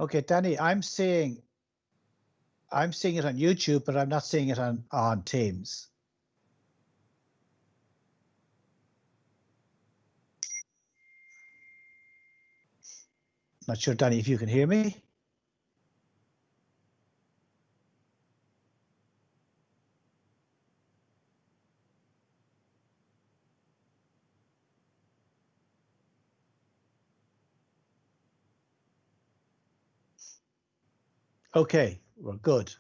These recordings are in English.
Okay, Danny, I'm seeing it on YouTube, but I'm not seeing it on Teams. Not sure, Danny, if you can hear me. Okay, we're good.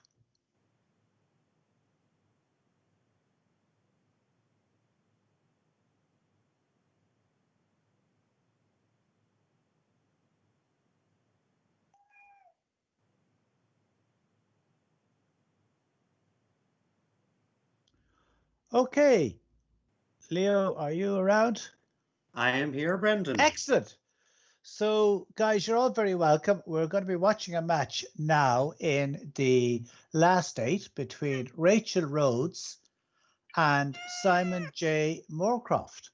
Okay, Leo, are you around? I am here, Brendan. Excellent. So, guys, you're all very welcome. We're going to be watching a match now in the last eight between Rachel Rhodes and Simon J. Moorcroft.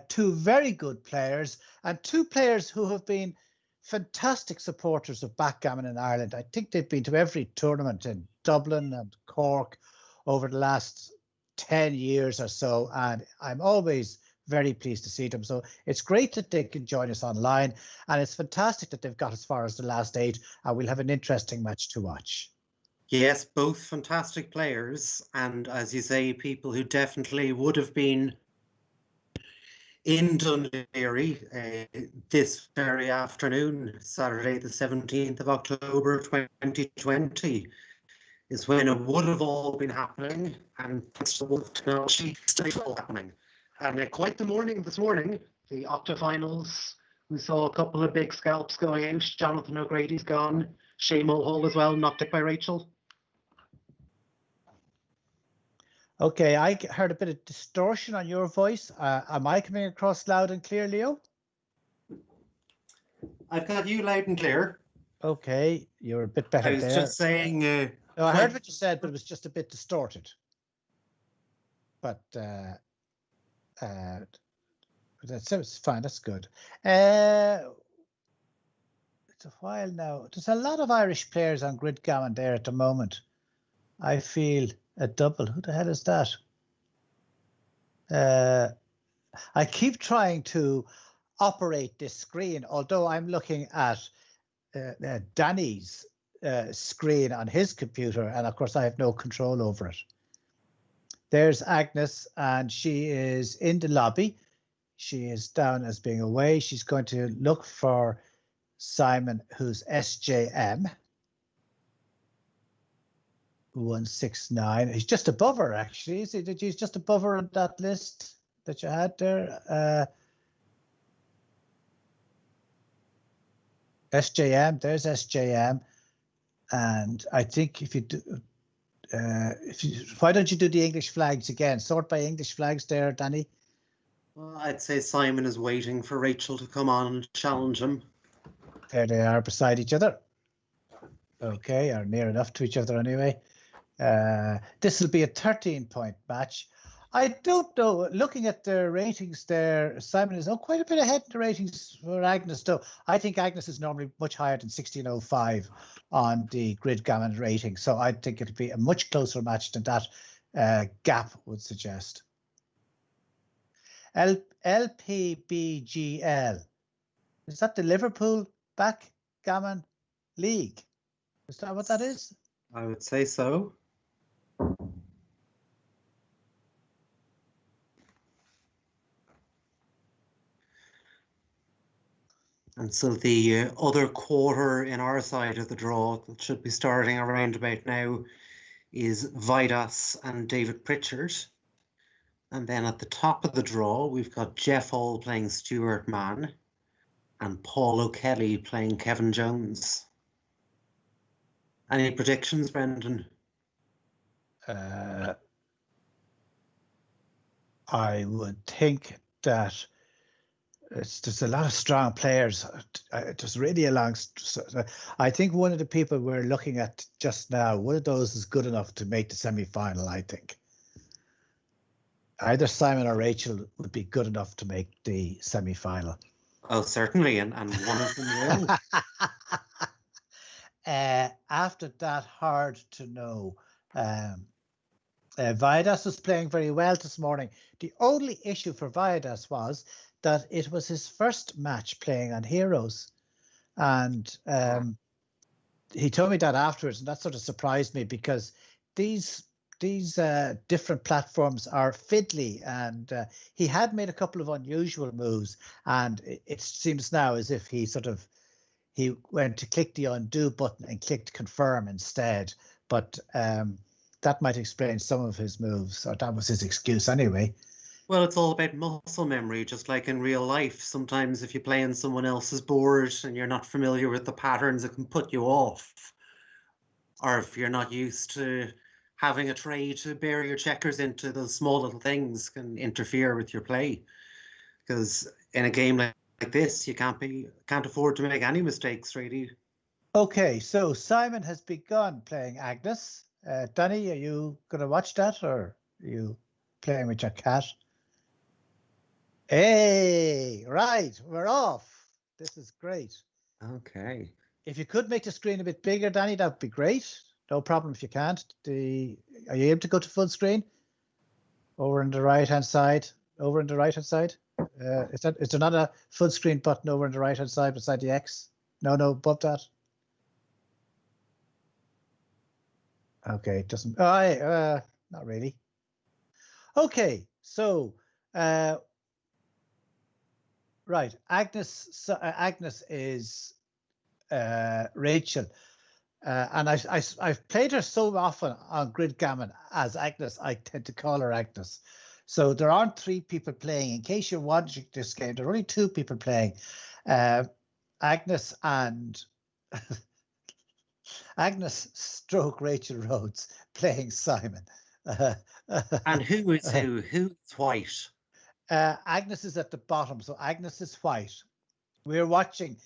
Two very good players and two players who have been fantastic supporters of backgammon in Ireland. I think they've been to every tournament in Dublin and Cork over the last 10 years or so, and I'm always very pleased to see them. So it's great that they can join us online, and it's fantastic that they've got as far as the last eight, and we'll have an interesting match to watch. Yes, both fantastic players, and as you say, people who definitely would have been in Dún Laoghaire this very afternoon, Saturday the 17th of October 2020, is when it would have all been happening, and thanks to the technology, it's all happening. And quite the morning this morning, the octafinals, we saw a couple of big scalps going out. Jonathan O'Grady's gone, Shea Mulhall as well, knocked out by Rachel. Okay, I heard a bit of distortion on your voice. Am I coming across loud and clear, Leo? I've got you loud and clear. Okay, you're a bit better there. I was just saying... no, I heard what you said, but it was just a bit distorted. But that's fine, that's good. It's a while now. There's a lot of Irish players on Gridgammon there at the moment. I feel a double. Who the hell is that? I keep trying to operate this screen, although I'm looking at Danny's screen on his computer, and of course I have no control over it. There's Agnes, and she is in the lobby. She is down as being away. She's going to look for Simon, who's SJM. 169. He's just above her, actually. Is it that he's just above her on that list that you had there? SJM, there's SJM. And I think if you do, why don't you do the English flags again? Sort by English flags there, Danny. Well, I'd say Simon is waiting for Rachel to come on and challenge him. There they are beside each other. Okay, or near enough to each other anyway. This will be a 13-point match. I don't know. Looking at the ratings there, Simon is quite a bit ahead in the ratings for Agnes, though. I think Agnes is normally much higher than 1605 on the Gridgammon rating. So I think it'll be a much closer match than that gap would suggest. LPBGL. Is that the Liverpool Backgammon League? Is that what that is? I would say so. And so the other quarter in our side of the draw that should be starting around about now is Vidas and David Pritchard. And then at the top of the draw, we've got Jeff Hall playing Stuart Mann and Paul O'Kelly playing Kevin Jones. Any predictions, Brendan? I would think that there's a lot of strong players. Just really along. I think one of the people we're looking at just now, one of those is good enough to make the semi-final. I think either Simon or Rachel would be good enough to make the semi-final. Oh, certainly, and one of them will. after that, hard to know. Viadas was playing very well this morning. The only issue for Viadas was that it was his first match playing on Heroes. And he told me that afterwards, and that sort of surprised me because these different platforms are fiddly, and he had made a couple of unusual moves, and it seems now as if he went to click the undo button and clicked confirm instead. But that might explain some of his moves, or that was his excuse anyway. Well, it's all about muscle memory, just like in real life. Sometimes if you play on someone else's board and you're not familiar with the patterns, it can put you off. Or if you're not used to having a tray to bury your checkers into, those small little things can interfere with your play. Because in a game like this, you can't afford to make any mistakes, really. Okay, so Simon has begun playing Agnes. Danny, are you going to watch that, or are you playing with your cat? Hey, right, we're off. This is great. Okay. If you could make the screen a bit bigger, Danny, that would be great. No problem if you can't. Are you able to go to full screen? Over on the right-hand side. Over on the right-hand side. Is there not a full screen button over on the right-hand side beside the X? No, above that. Okay, it doesn't. Not really. Okay, so right, Agnes is Rachel, and I've played her so often on Gridgammon as Agnes. I tend to call her Agnes. So there aren't 3 people playing. In case you're watching this game, there are only 2 people playing. Agnes and Agnes stroke Rachel Rhodes playing Simon. And who is who? Who's white? Agnes is at the bottom, so Agnes is white. We're watching,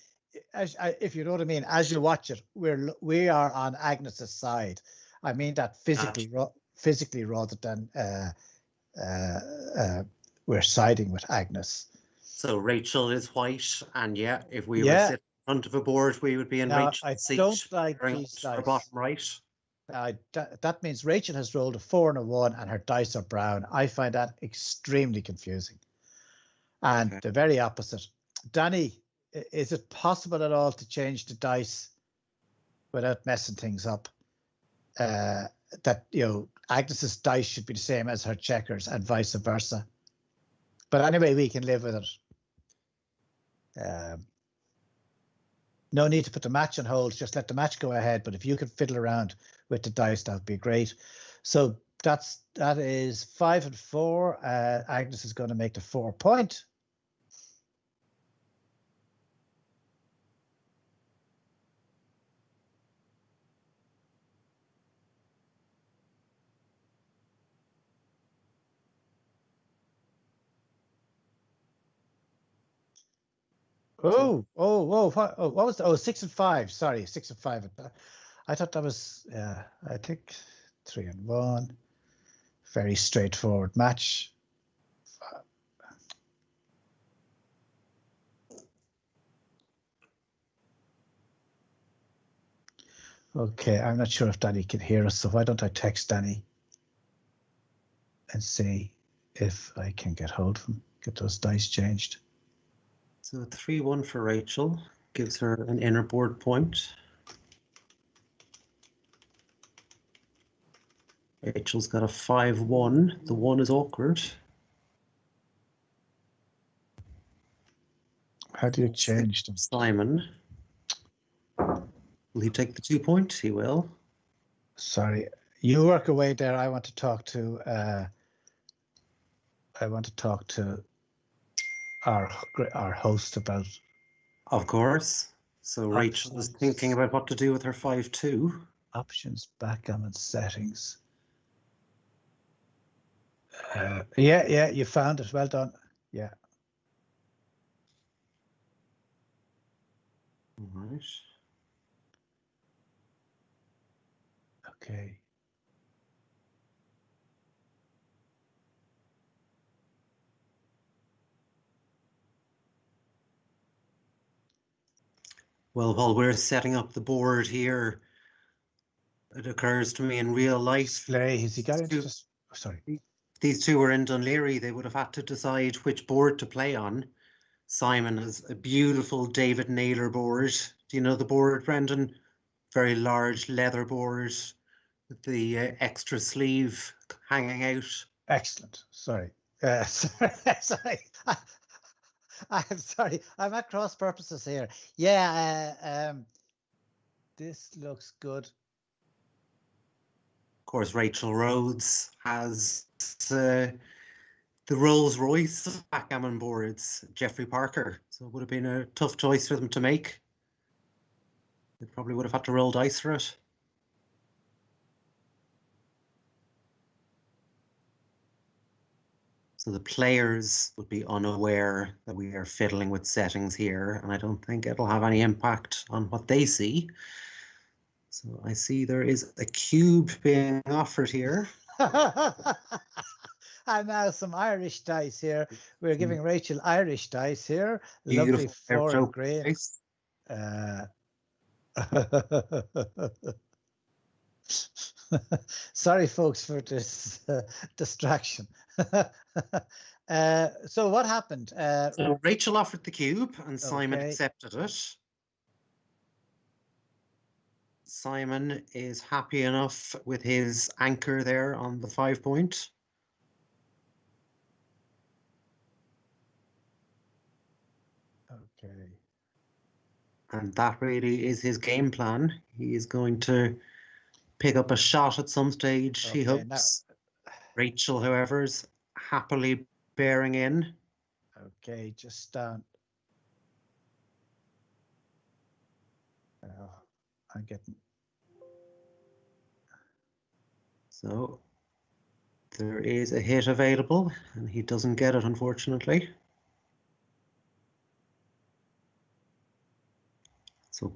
if you know what I mean. As you watch it, we are on Agnes's side. I mean that physically, physically rather than we're siding with Agnes. So Rachel is white, and yeah, if we were sitting in front of a board, we would be in Rachel's seat. I don't like these dice. Bottom right. That means Rachel has rolled a 4 and a 1, and her dice are brown. I find that extremely confusing. And the very opposite. Danny, is it possible at all to change the dice without messing things up? That, Agnes's dice should be the same as her checkers and vice versa. But anyway, we can live with it. No need to put the match on hold, just let the match go ahead. But if you could fiddle around with the dice, that would be great. So that is 5 and 4. Agnes is going to make the 4 point. What was the, 6 and 5? Sorry, 6 and 5. I thought that was, I think 3 and 1. Very straightforward match. Okay, I'm not sure if Danny can hear us, so why don't I text Danny and see if I can get hold of him, get those dice changed. So 3-1 for Rachel gives her an inner board point. Rachel's got a 5-1. The 1 is awkward. How do you change them? Simon. Will he take the 2 points? He will. Sorry, you work away there. I want to talk to our host about. Of course. So Rachel is thinking about what to do with her 5-2. Options, backgammon settings. Yeah, you found it. Well done. Yeah. All right. Okay. Well, while we're setting up the board here, it occurs to me in real life, Display. Has he got into this? Oh, sorry. these two were in Dunleary. They would have had to decide which board to play on. Simon has a beautiful David Naylor board. Do you know the board, Brendan? Very large leather board with the extra sleeve hanging out. Excellent. Sorry. Sorry. Sorry. I'm sorry. I'm at cross purposes here. Yeah. This looks good. Of course, Rachel Rhodes has the Rolls Royce of backgammon boards, Geoffrey Parker. So it would have been a tough choice for them to make. They probably would have had to roll dice for it. So the players would be unaware that we are fiddling with settings here, and I don't think it'll have any impact on what they see. So I see there is a cube being offered here. And now some Irish dice here. We're giving Rachel Irish dice here. Beautiful Lovely foreign grain. dice. Sorry, folks, for this distraction. So what happened? So Rachel offered the cube and Simon Okay. accepted it. Simon is happy enough with his anchor there on the 5 point. Okay. And that really is his game plan. He is going to pick up a shot at some stage, he Okay, hopes. Rachel, however, is happily bearing in. Okay, just down. I'm getting. So there is a hit available, and he doesn't get it, unfortunately. So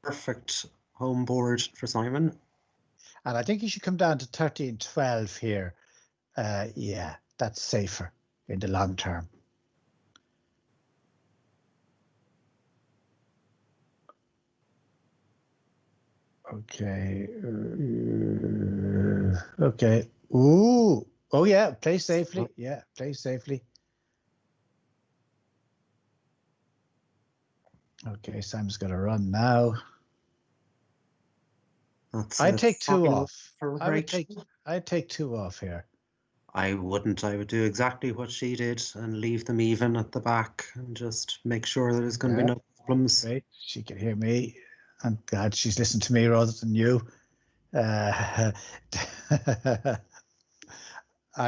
perfect home board for Simon. And I think you should come down to 13-12 here. Yeah, that's safer in the long term. Okay. Okay. Ooh. Oh, yeah. Play safely. Yeah, play safely. Okay, Simon's got to run now. I'd take 2 off. I'd take 2 off here. I wouldn't. I would do exactly what she did and leave them even at the back and just make sure that there's going to be no problems. Great. She can hear me. I'm glad she's listening to me rather than you. I'm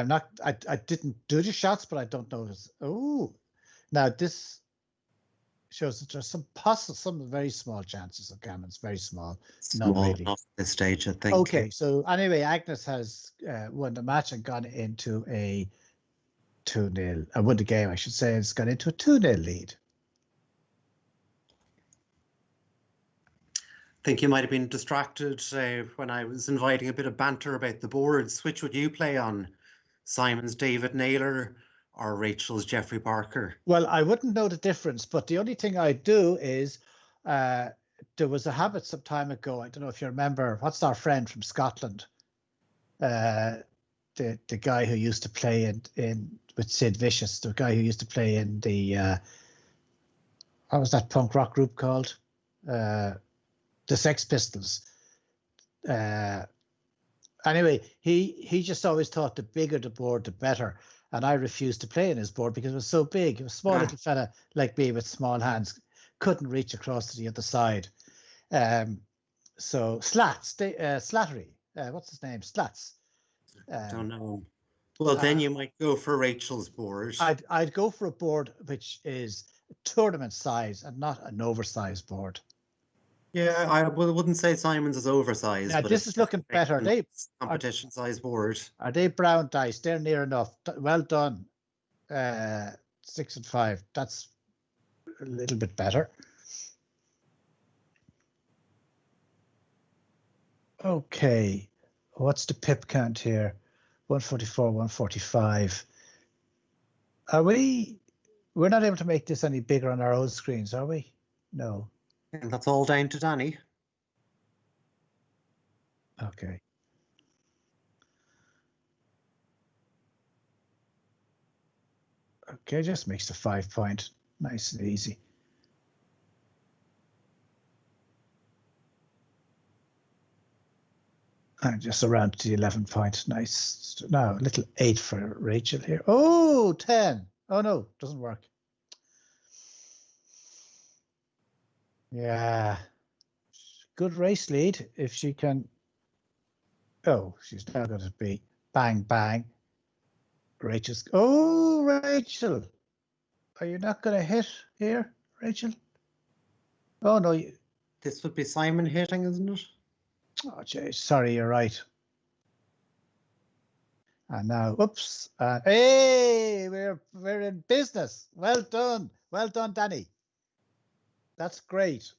not. I didn't do the shots, but I don't know. Oh, now this shows that there's some very small chances of gammons. Very small. Small None really. enough at this stage, I think. Okay, so anyway, Agnes has won the match and gone into a 2-0. Won the game, I should say. It's gone into a 2-0 lead. I think you might have been distracted when I was inviting a bit of banter about the boards. Which would you play on? Simon's David Naylor or Rachel's Geoffrey Parker? Well, I wouldn't know the difference, but the only thing I do is there was a habit some time ago. I don't know if you remember. What's our friend from Scotland? The guy who used to play in with Sid Vicious. The guy who used to play in the what was that punk rock group called? The Sex Pistols. Anyway, he just always thought the bigger the board, the better. And I refused to play in his board because it was so big. It was a small little fella like me with small hands, couldn't reach across to the other side. So Slattery, what's his name? Slats. Don't know. Well, then you might go for Rachel's board. I'd go for a board which is tournament size and not an oversized board. Yeah, I wouldn't say Simon's is oversized. Yeah, but this is looking better. Competition size board. Are they brown dice? They're near enough. Well done. 6 and 5. That's a little bit better. Okay. What's the pip count here? 144, 145. We're not able to make this any bigger on our own screens, are we? No. think that's all down to Danny. Okay. Okay, just makes the 5 point nice and easy. And just around to the 11 point. Nice. Now, a little 8 for Rachel here. Oh, 10. Oh, no, doesn't work. Yeah. Good race lead if she can. Oh, she's now going to be bang, bang. Rachel's. Oh, Rachel. Are you not going to hit here, Rachel? Oh, no. This would be Simon hitting, isn't it? Oh, Jay, sorry, you're right. And now, oops. Hey, we're in business. Well done. Well done, Danny. That's great.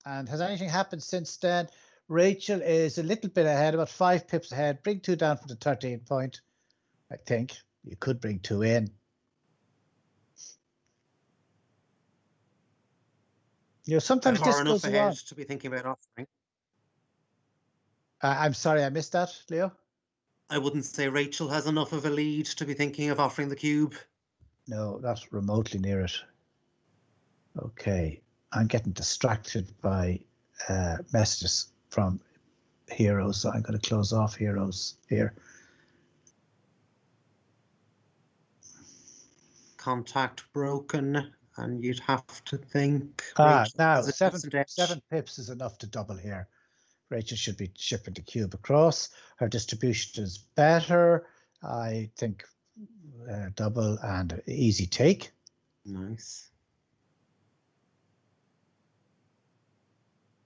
And has anything happened since then? Rachel is a little bit ahead, about 5 pips ahead. Bring 2 down from the 13 point. I think you could bring 2 in. You know, sometimes Far this enough goes ahead wrong. to be thinking about offering. I'm sorry, I missed that, Leo. I wouldn't say Rachel has enough of a lead to be thinking of offering the cube. No, that's remotely near it. Okay, I'm getting distracted by messages from Heroes, so I'm going to close off Heroes here. Contact broken, and you'd have to think. Now has a 7 decent edge. pips is enough to double here. Rachel should be shipping the cube across. Her distribution is better. I think double and easy take. Nice.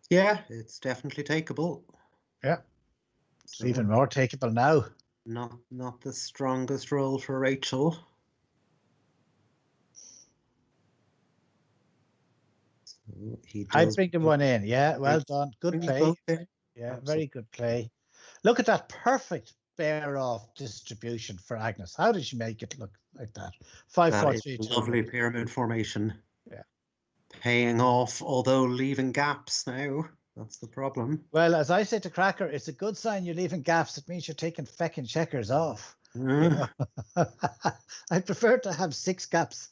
Yeah, it's definitely takeable. Yeah, it's So even more takeable now. not the strongest roll for Rachel. So he I does bring the one in. Yeah, well done. Good bring play. both in. Yeah, Absolutely. very good play. Look at that perfect bear off distribution for Agnes. How did she make it look like that? 5, 4, 3, 2. Lovely pyramid formation. Yeah. Paying off, although leaving gaps now. That's the problem. Well, as I say to Cracker, it's a good sign you're leaving gaps. It means you're taking feckin' checkers off. You know? I prefer to have 6 gaps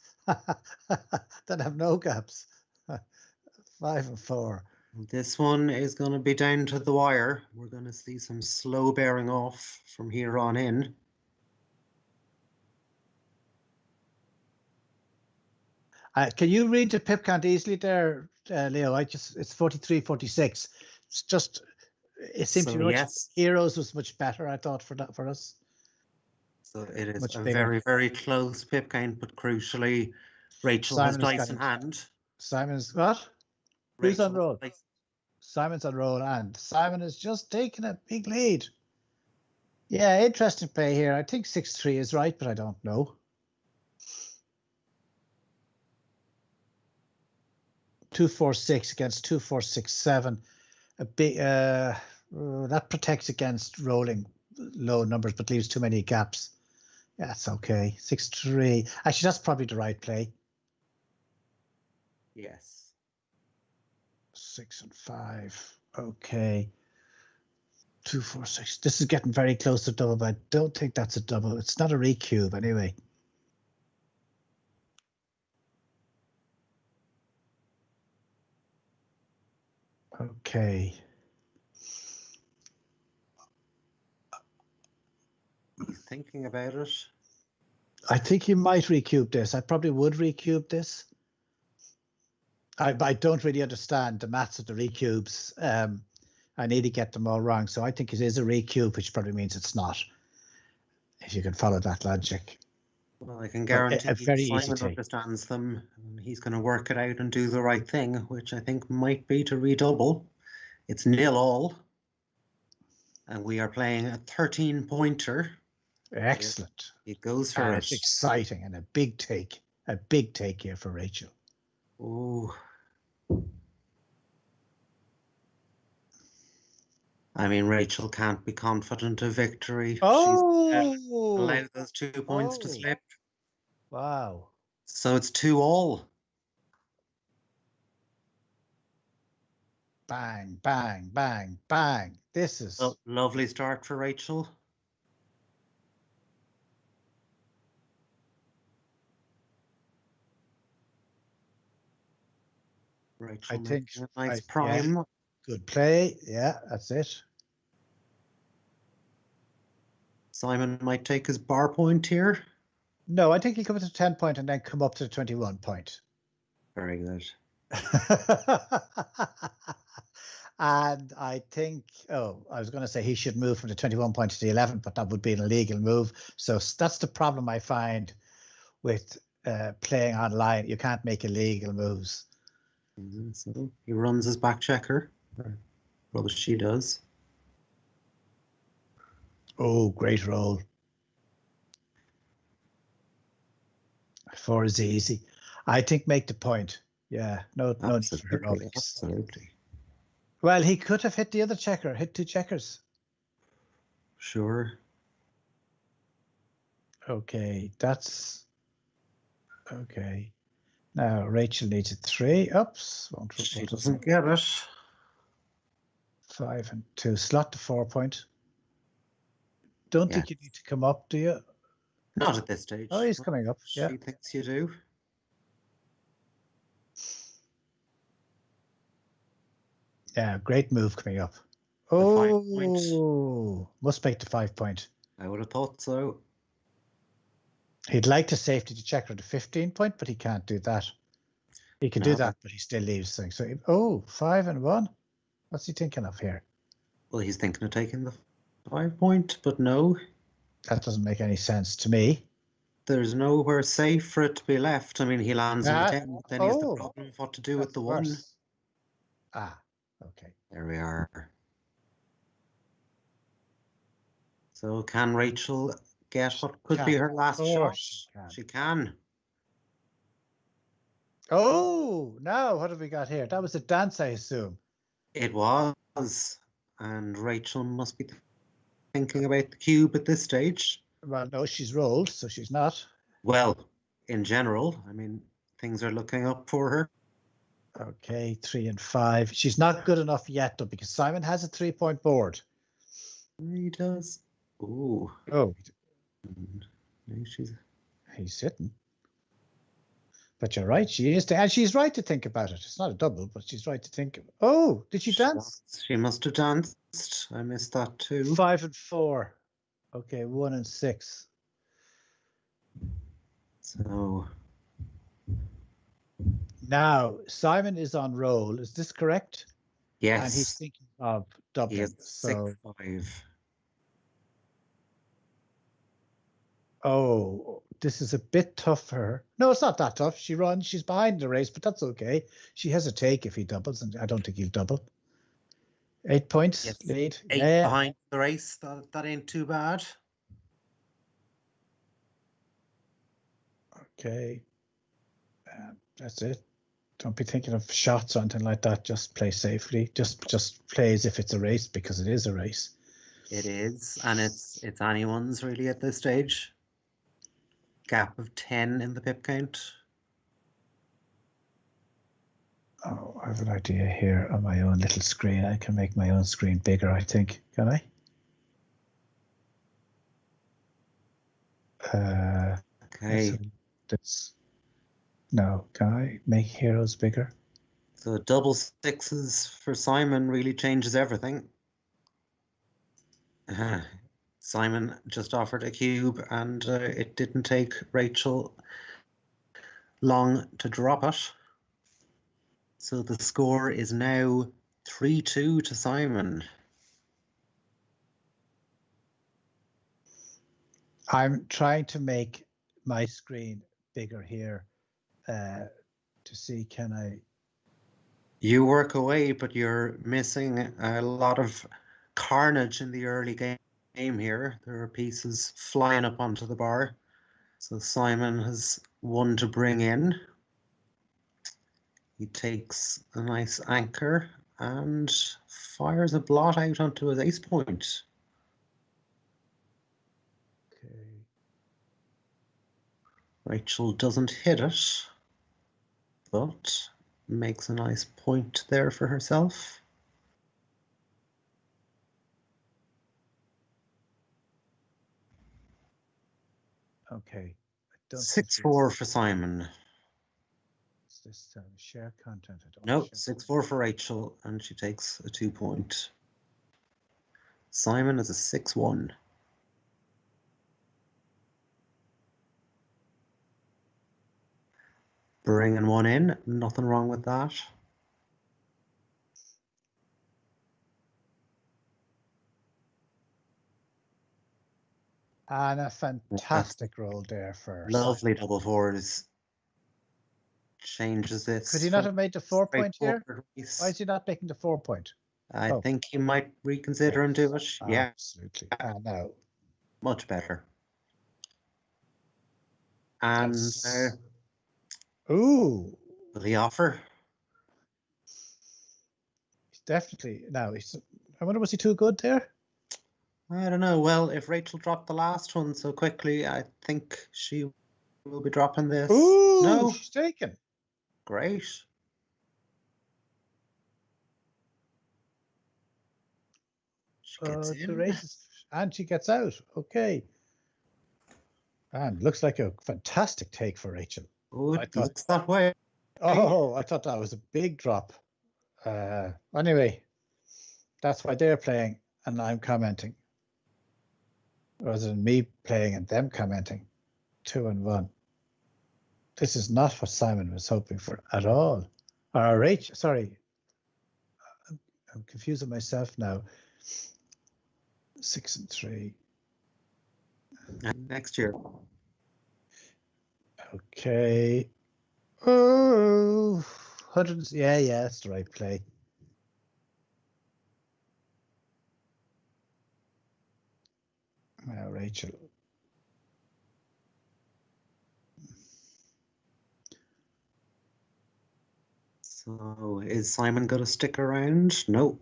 than have no gaps. 5 and 4. This one is going to be down to the wire. We're going to see some slow bearing off from here on in. Can you read the pip count easily there, Leo? It's 43, 46. It's just, it seems to be much. Yes. Heroes was much better, I thought, for us. So it is Much a bigger. very, very close pip count, but crucially, Rachel has dice in hand. Simon's what? Who's on roll? Simon's on roll, and Simon is just taking a big lead. Yeah, interesting play here. I think 6-3 is right, but I don't know. 2-4-6 against 2-4-6-7. A big that protects against rolling low numbers, but leaves too many gaps. Yeah, that's okay. 6-3. Actually, that's probably the right play. Yes. 6 and 5. Okay. 2-4-6. This is getting very close to double, but I don't think that's a double. It's not a recube anyway. Okay. He's thinking about it. I think you might recube this. I probably would recube this. I don't really understand the maths of the recubes. I need to get them all wrong. So I think it is a recube, which probably means it's not. If you can follow that logic. Well, I can guarantee a very easy Simon take. understands them. And he's going to work it out and do the right thing, which I think might be to redouble. It's 0-all. And we are playing a 13-pointer. Excellent. It goes for it. It's exciting and a big take here for Rachel. Oh. I mean, Rachel can't be confident of victory. Oh, she's allowed those 2 points to slip. Wow. So it's 2-all. bang, bang, bang, bang. This is Oh, lovely start for Rachel. Rachel making a nice prime. Yeah, good play. Yeah, that's it. Simon might take his bar point here. No, I think he'll come to 10 point and then come up to the 21 point. Very good. And I think, I was going to say he should move from the 21 point to the 11, but that would be an illegal move. So that's the problem I find with playing online. You can't make illegal moves. So he runs his back checker. Well, she does. Oh, great roll. 4 is easy. I think make the point. Yeah, no need for heroics. Absolutely. Well, he could have hit the other checker, hit 2 checkers. Sure. Okay, that's okay. Now Rachel needs a 3. Oops, She doesn't get it. 5 and 2. Slot the 4 point. Don't think you need to come up, do you? Not at this stage. Oh, he's coming up. She thinks you do. Yeah, great move coming up. Oh, must make the 5 point. I would have thought so. He'd like to safety the checker to 15 point, but he can't do that. He can do that, but he still leaves things. So, 5 and 1. What's he thinking of here? Well, he's thinking of taking the 5 point, but no. That doesn't make any sense to me. There's nowhere safe for it to be left. I mean, he lands on the 10, then he has the problem of what to do with the 1. Ah, okay. There we are. So can Rachel get what could be her last shot? She can. Oh, now what have we got here? That was a dance, I assume. It was. And Rachel must be thinking about the cube at this stage. Well, no, she's rolled, so she's not. Well, in general, I mean, things are looking up for her. Okay, 3 and 5. She's not good enough yet, though, because Simon has a 3-point board. He does. Ooh. Oh. He's sitting. But you're right, she is. And she's right to think about it. It's not a double, but she's right to think. Oh, did she dance? She must have danced. I missed that too. 5 and 4. Okay, 1 and 6. So now Simon is on roll. Is this correct? Yes. And he's thinking of doubling. He has 6-5. Oh, this is a bit tough for her. No, it's not that tough. She runs. She's behind the race, but that's okay. She has a take if he doubles, and I don't think he'll double. 8 points lead. 8 behind the race. That ain't too bad. Okay. That's it. Don't be thinking of shots or anything like that. Just play safely. Just play as if it's a race, because it is a race. It is, and it's anyone's really at this stage. Gap of 10 in the pip count. Oh, I have an idea here on my own little screen. I can make my own screen bigger, I think. Can I? Okay. No, can I make heroes bigger? So double 6s for Simon really changes everything. Simon just offered a cube, and it didn't take Rachel long to drop it. So the score is now 3-2 to Simon. I'm trying to make my screen bigger here to see, can I? You work away, but you're missing a lot of carnage in the early game here. There are pieces flying up onto the bar. So Simon has one to bring in. He takes a nice anchor and fires a blot out onto his ace point. Okay. Rachel doesn't hit it, but makes a nice point there for herself. Okay. I don't think 6-4 for Simon. it's this share content. I don't No, share 6-4 for Rachel, and she takes a 2-point. Simon is a 6-1. Bringing one in, nothing wrong with that. And a fantastic roll there for Lovely Simon. double fours. Changes this. Could he not have made the 4-point here? race. Why is he not making the 4-point? I think he might reconsider and do it. Yeah, Absolutely. No. much better. And ooh, the offer. Definitely. No, I wonder, was he too good there? I don't know. Well, if Rachel dropped the last one so quickly, I think she will be dropping this. Ooh, no, she's taken. Great. She gets in. The races, and she gets out. Okay. And looks like a fantastic take for Rachel. Oh, it looks that way. Oh, I thought that was a big drop. Anyway, that's why they're playing and I'm commenting, rather than me playing and them commenting. 2-1. This is not what Simon was hoping for at all. Or Rachel, sorry. I'm confusing myself now. 6-3. Next year. Okay. Oh, 100. Yeah, that's the right play. Now, Rachel. So, is Simon going to stick around? No.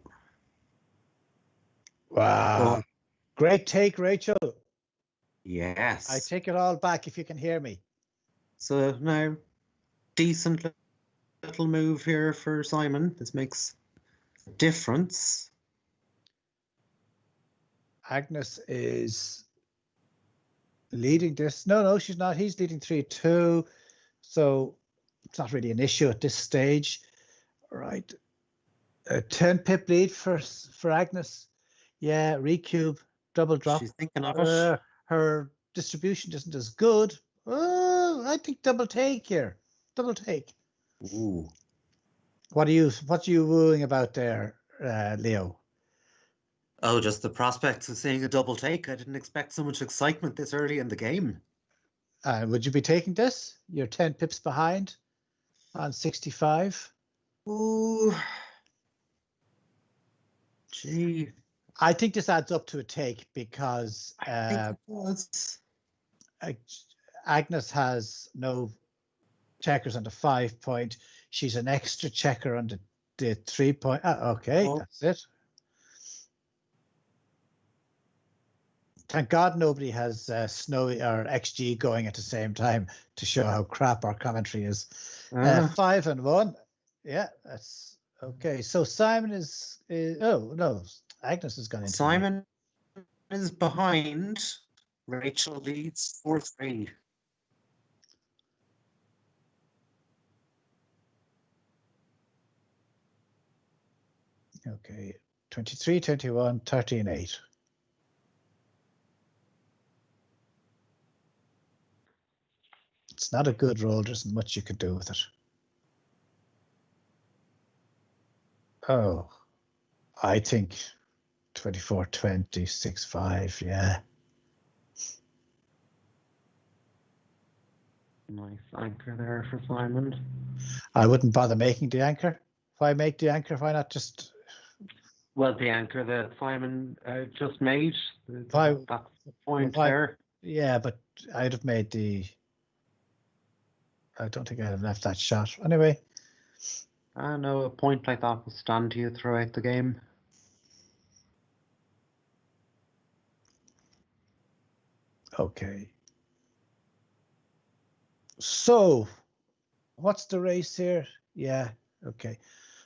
Wow. Oh. Great take, Rachel. Yes. I take it all back if you can hear me. So now, decent little move here for Simon. This makes a difference. Agnes is leading this. No, she's not. He's leading 3-2. So it's not really an issue at this stage. Right. A 10 pip lead for Agnes. Yeah, recube, double drop. She's thinking of it. Her distribution isn't as good. Oh, I think double take here. Double take. Ooh. What are you wooing about there, Leo? Oh, just the prospects of seeing a double take. I didn't expect so much excitement this early in the game. Would you be taking this? You're 10 pips behind on 65. Ooh. Gee. I think this adds up to a take because I think it does. Agnes has no checkers on the 5-point. She's an extra checker on the 3-point. Okay, that's it. Thank God nobody has Snowy or XG going at the same time to show how crap our commentary is. 5-1. Yeah, that's okay. So Simon is oh no, Agnes has gone into Simon is behind. Rachel leads 4-3. Okay, 23-21, 13-8. It's not a good roll. There isn't much you could do with it. Oh, I think 24-20, 6-5, yeah. Nice anchor there for Simon. I wouldn't bother making the anchor. If I make the anchor, why not just... Well, the anchor that Simon just made, that's the point there. Yeah, but I'd have made the... I don't think I'd have left that shot. Anyway. I know a point like that will stand to you throughout the game. Okay. So, what's the race here? Yeah, okay.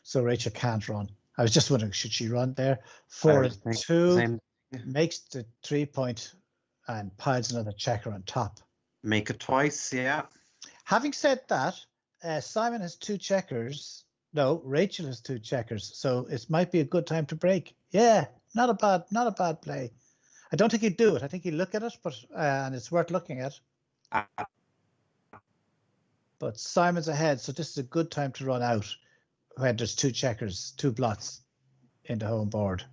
So Rachel can't run. I was just wondering, should she run there? 4-2 makes the 3-point and piles another checker on top. Make it twice, yeah. Having said that, Simon has 2 checkers. No, Rachel has 2 checkers, so it might be a good time to break. Yeah, not a bad play. I don't think he'd do it. I think he'd look at it, but and it's worth looking at. But Simon's ahead, so this is a good time to run out when there's 2 checkers, 2 blots in the home board.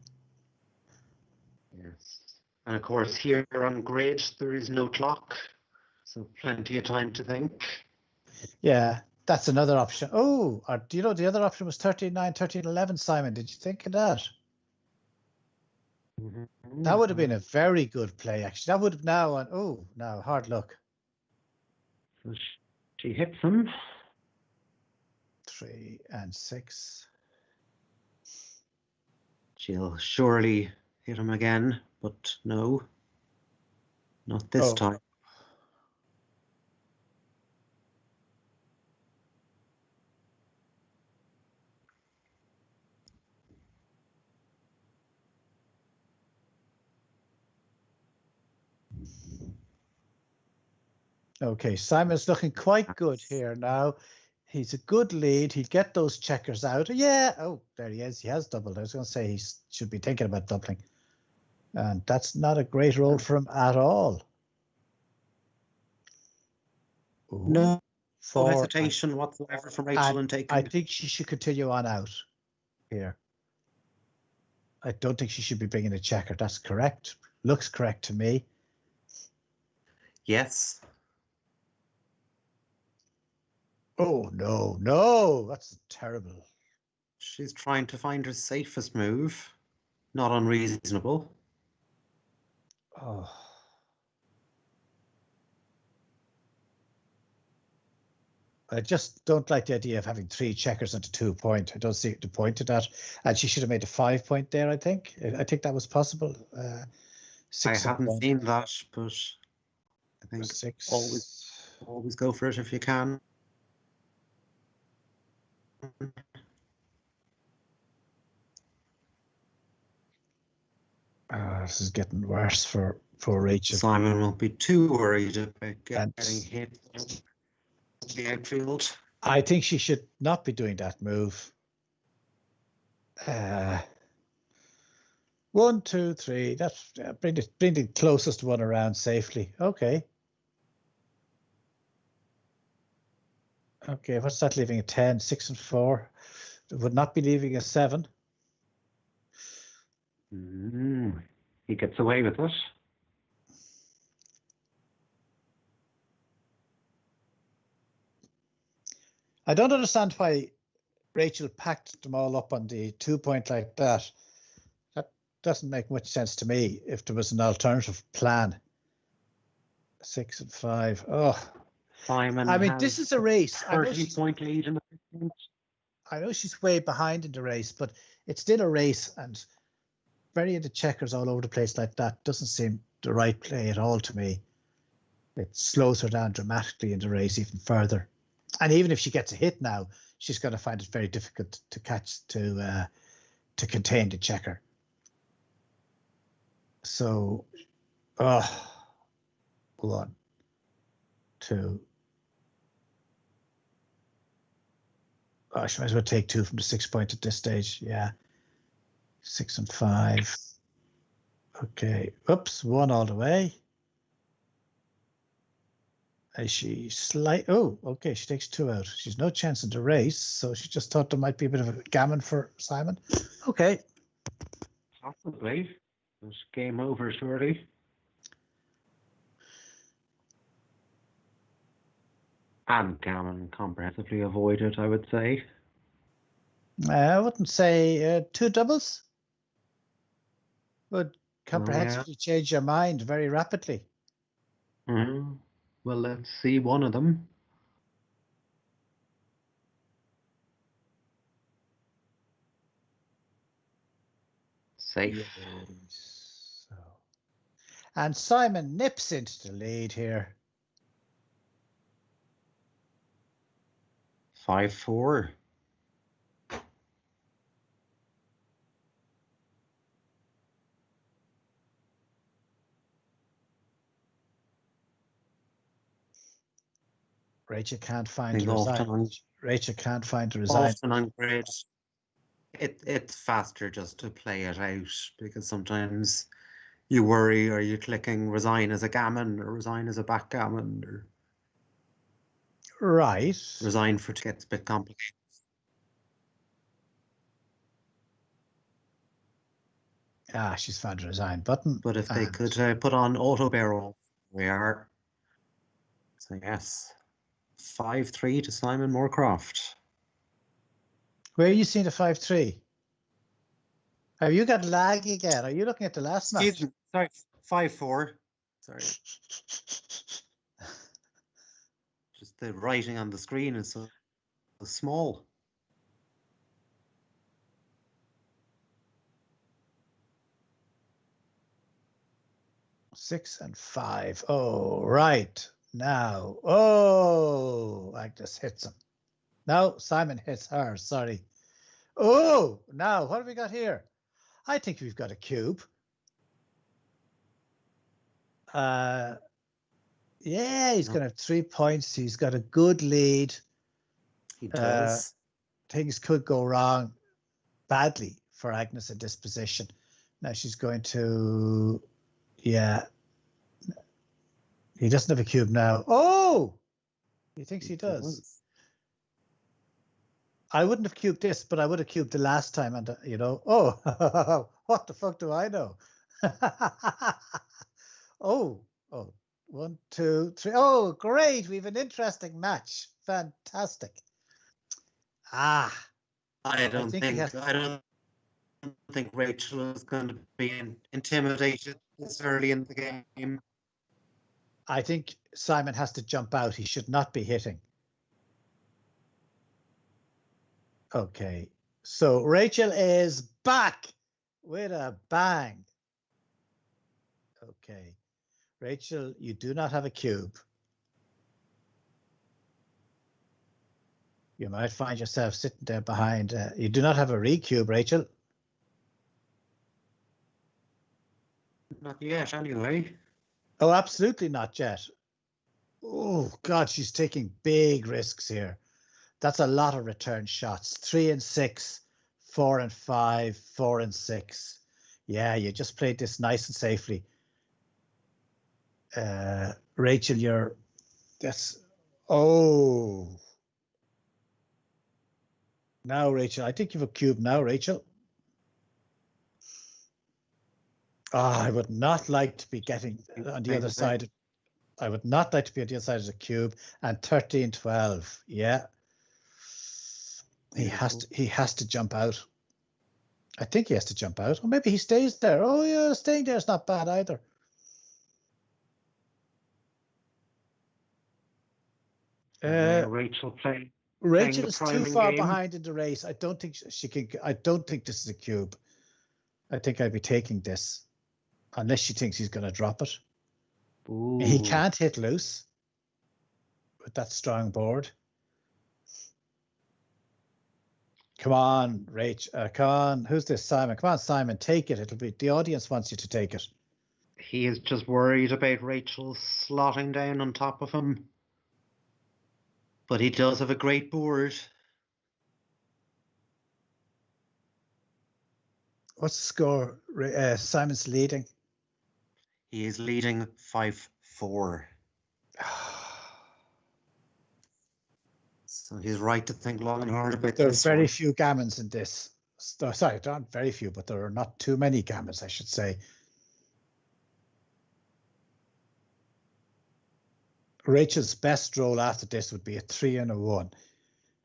Yes. And of course, here on grid, there is no clock, so plenty of time to think. Yeah, that's another option. Oh, or do you know the other option was 13-9, 13-11, Simon? Did you think of that? That would have been a very good play, actually. That would have now, oh, no, hard luck. So she hits him. 3 and 6. She'll surely hit him again, but no, not this time. Okay, Simon's looking quite good here now. He's a good lead. He'll get those checkers out. Yeah. Oh, there he is. He has doubled. I was going to say he should be thinking about doubling. And that's not a great roll for him at all. Ooh, no hesitation whatsoever from Rachel in taking. I think she should continue on out here. I don't think she should be bringing a checker. That's correct. Looks correct to me. Yes. Oh, no, no. That's terrible. She's trying to find her safest move. Not unreasonable. Oh. I just don't like the idea of having 3 checkers and a 2 point. I don't see the point to that. And she should have made a 5 point there, I think. I think that was possible. I haven't seen that, but I think 6. Always go for it if you can. This is getting worse for Rachel. Simon won't be too worried about getting hit in the outfield. I think she should not be doing that move. 1, 2, 3. That's bring the closest one around safely. Okay. Okay, what's that leaving? A 10, 6 and 4. It would not be leaving a 7. He gets away with it. I don't understand why Rachel packed them all up on the 2 point like that. That doesn't make much sense to me if there was an alternative plan. 6 and 5. Oh, Simon. I mean, this is a race. 30-point lead in the 15th. I know she's way behind in the race, but it's still a race, and burying the checkers all over the place like that doesn't seem the right play at all to me. It slows her down dramatically in the race even further. And even if she gets a hit now, she's going to find it very difficult to catch, to contain the checker. So, 1, 2. Oh, she might as well take 2 from the 6 point at this stage. Yeah. 6 and 5. Okay. Oops. 1 all the way. Is she oh, okay. She takes 2 out. She's no chance in the race. So she just thought there might be a bit of a gammon for Simon. Okay. Possibly. It's game over, surely. And gammon comprehensively avoided, I would say. I wouldn't say 2 doubles would comprehensively change your mind very rapidly. Well, let's see one of them. Safe. Yes. So. And Simon nips into the lead here. 5-4. Rachel can't I find think the resign. Rachel can't find the resign. often on grid, it's faster just to play it out, because sometimes you worry, are you clicking resign as a gammon or resign as a backgammon, or Right. resign for it gets a bit complicated. Ah, she's found the resign button. But if they and could put on auto barrel, we are. So yes, 5-3 to Simon Moorcroft. Where are you seeing the 5-3? Have you got lag again? Are you looking at the last match? Excuse me, sorry, 5-4. Sorry, just the writing on the screen is so small. Six and 5. Oh, right. Now. Oh, Agnes hits him. No, Simon hits her. Sorry. Oh, now what have we got here? I think we've got a cube. Yeah, he's going to have 3 points. He's got a good lead. He does. Things could go wrong badly for Agnes in this position. Now she's going to, yeah. He doesn't have a cube now. Oh, he thinks he does. I wouldn't have cubed this, but I would have cubed the last time. And, you know, oh, what the fuck do I know? Oh, 1, 2, 3. Oh, great. We have an interesting match. Fantastic. Ah, I don't think Rachel is going to be intimidated this early in the game. I think Simon has to jump out. He should not be hitting. Okay, so Rachel is back with a bang. Okay, Rachel, you do not have a cube. You might find yourself sitting there behind. You do not have a recube, Rachel. Not yet, anyway. Oh, absolutely not yet. Oh, God, she's taking big risks here. That's a lot of return shots. 3 and 6, 4 and 5, 4 and 6. Yeah, you just played this nice and safely. Rachel, oh. Now, Rachel, I think you have a cube now, Rachel. I would not like to be getting on the other side. I would not like to be on the other side of the cube. And 13-12. Yeah. He has to jump out. I think he has to jump out. Or maybe he stays there. Oh, yeah, staying there is not bad either. Rachel is too far behind in the race. I don't think she can. I don't think this is a cube. I think I'd be taking this, unless she thinks he's going to drop it. Ooh. He can't hit loose with that strong board. Come on, Rach. Come on. Who's this? Simon. Come on, Simon. Take it. It'll be the audience wants you to take it. He is just worried about Rachel slotting down on top of him. But he does have a great board. What's the score? Simon's leading. He is leading 5-4. So he's right to think long and hard about this. There are very few gammons in this. Sorry, there aren't very few, but there are not too many gammons, I should say. Rachel's best roll after this would be a 3 and a 1.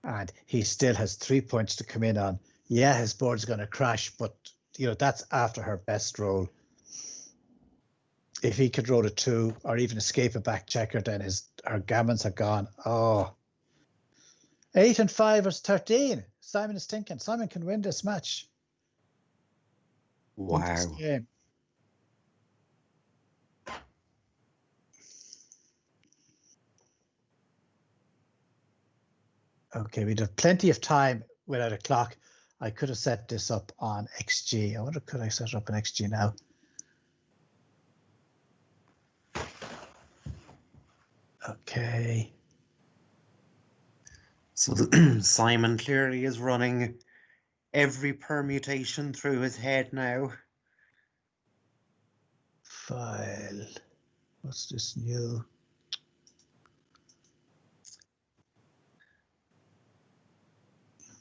And he still has 3 points to come in on. Yeah, his board's going to crash, but that's after her best roll. If he could roll a 2 or even escape a back checker, then her gammons are gone. Oh. 8 and 5 is 13. Simon is thinking Simon can win this match. Wow. This game. Okay, we'd have plenty of time without a clock. I could have set this up on XG. I wonder, could I set it up on XG now? Okay. So Simon clearly is running every permutation through his head now. File. What's this new?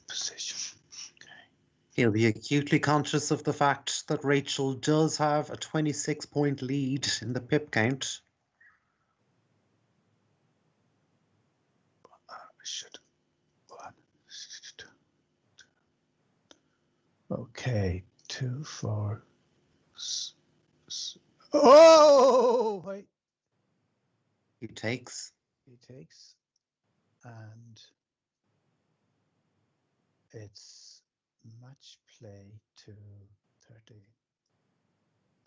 Position. He'll be acutely conscious of the fact that Rachel does have a 26-point lead in the pip count. Should one. Okay, 2, 4. Oh, wait. He takes. He takes, and it's match play to 30,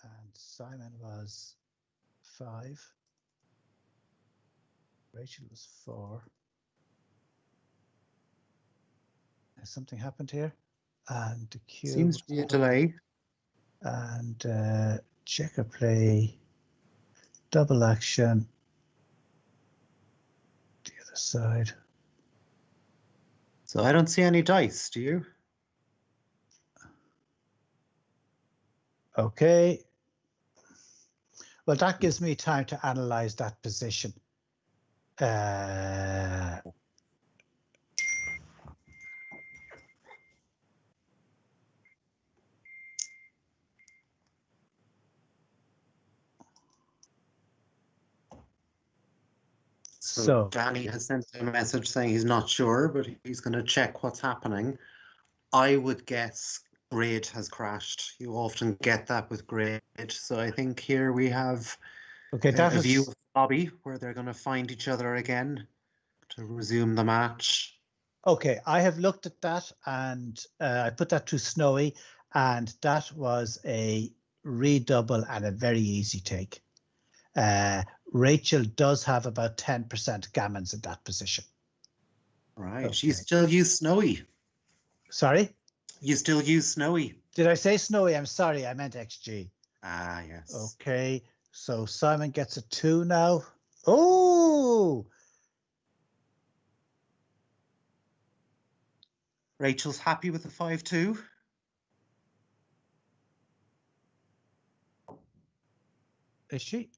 and Simon was 5. Rachel was 4. Has something happened here? And the cube Seems to be a delay. And checker play, double action, the other side. So I don't see any dice, do you? Okay. Well, that gives me time to analyze that position. So Danny has sent a message saying he's not sure, but he's going to check what's happening. I would guess grid has crashed. You often get that with grid. So I think here we have a view of the lobby where they're going to find each other again to resume the match. Okay, I have looked at that, and I put that to Snowy, and that was a redouble and a very easy take. Rachel does have about 10% gammons in that position. Right. Okay. You still use Snowy. Sorry? You still use Snowy. Did I say Snowy? I'm sorry, I meant XG. Ah, yes. Okay, so Simon gets a 2 now. Oh! Rachel's happy with the 5-2. Is she?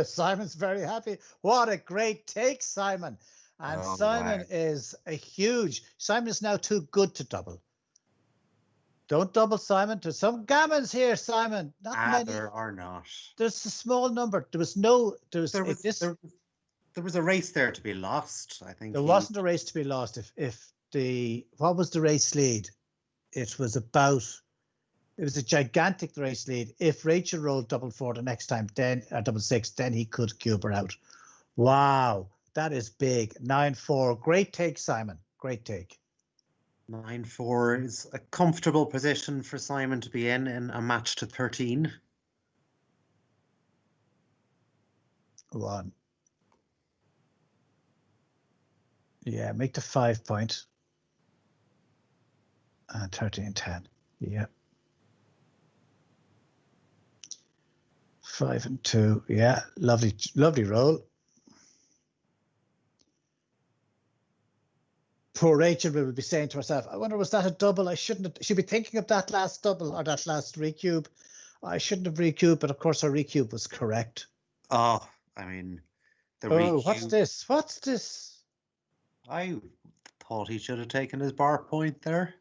Simon's very happy. What a great take, Simon. And Simon is a huge. Simon is now too good to double. Don't double, Simon. There's some gammons here, Simon. Not many. There are not. There's a small number. There was no. There was a race there to be lost. I think there wasn't a race to be lost. What was the race lead? It was a gigantic race lead. If Rachel rolled double 4 the next time, then double 6, then he could cube her out. Wow, that is big. 9-4. Great take, Simon. Great take. 9-4 is a comfortable position for Simon to be in a match to 13. 1. Yeah, make the 5 point. And 13-10. Yeah. 5 and 2. Yeah, lovely roll. Poor Rachel will be saying to herself, I wonder, was that a double? She'd be thinking of that last double or that last recube. I shouldn't have recubed, but of course her recube was correct. Oh, I mean, recube. What's this? What's this? I thought he should have taken his bar point there.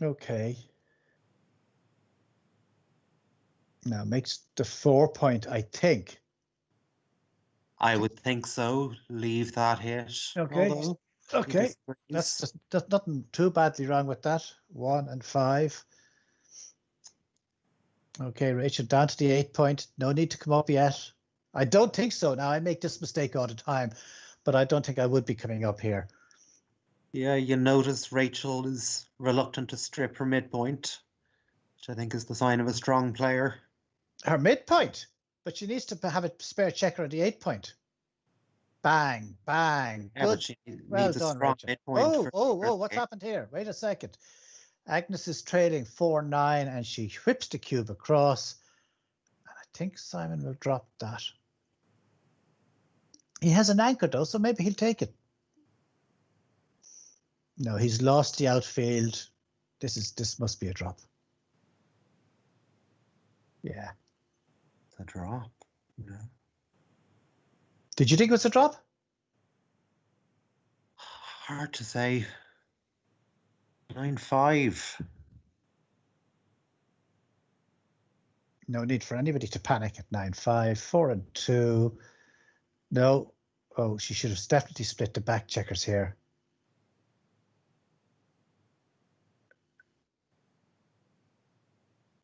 Okay. Now makes the 4 point, I think. I would think so. Leave that hit. Okay. Okay. That's nothing too badly wrong with that. 1 and 5. Okay, Rachel, down to the 8 point. No need to come up yet. I don't think so. Now, I make this mistake all the time, but I don't think I would be coming up here. Yeah, you notice Rachel is reluctant to strip her midpoint, which I think is the sign of a strong player. Her midpoint? But she needs to have a spare checker at the 8 point. Bang, bang. Yeah, good. Well done, Rachel. What's happened here? Wait a second. Agnes is trailing 4-9, and she whips the cube across. And I think Simon will drop that. He has an anchor though, so maybe he'll take it. No, he's lost the outfield. This must be a drop. Yeah. It's a drop. No. Did you think it was a drop? Hard to say. 9-5. No need for anybody to panic at 9-5. 4-2. No. Oh, she should have definitely split the back checkers here.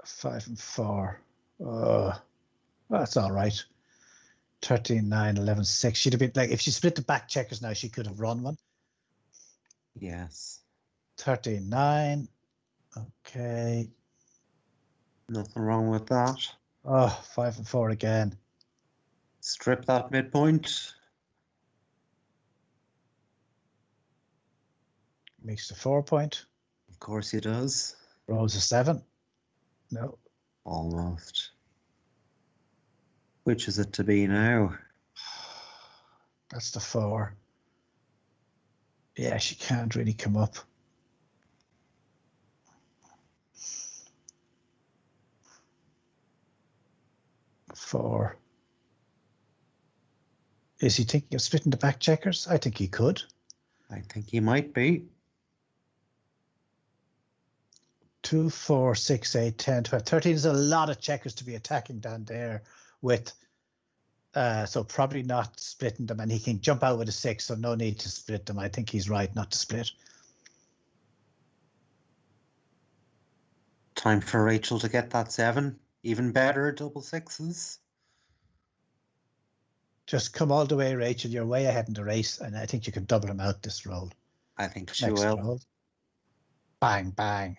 5-4. Oh, that's all right. 13-9, 11-6. She'd have been like, if she split the back checkers now, she could have run one. Yes. 13-9. Okay. Nothing wrong with that. Oh, 5-4 again. Strip that midpoint. Makes the 4 point. Of course he does. Rolls a 7. No. Almost. Which is it to be now? That's the 4. Yeah, she can't really come up. Four. Is he thinking of splitting the back checkers? I think he could. I think he might be. 2, 4, 6, 8, 10, 12, 13 is a lot of checkers to be attacking down there with. So probably not splitting them, and he can jump out with a 6, so no need to split them. I think he's right not to split. Time for Rachel to get that 7. Even better, double 6s. Just come all the way, Rachel. You're way ahead in the race, and I think you can double him out this roll. I think she Next will. roll. Bang, bang.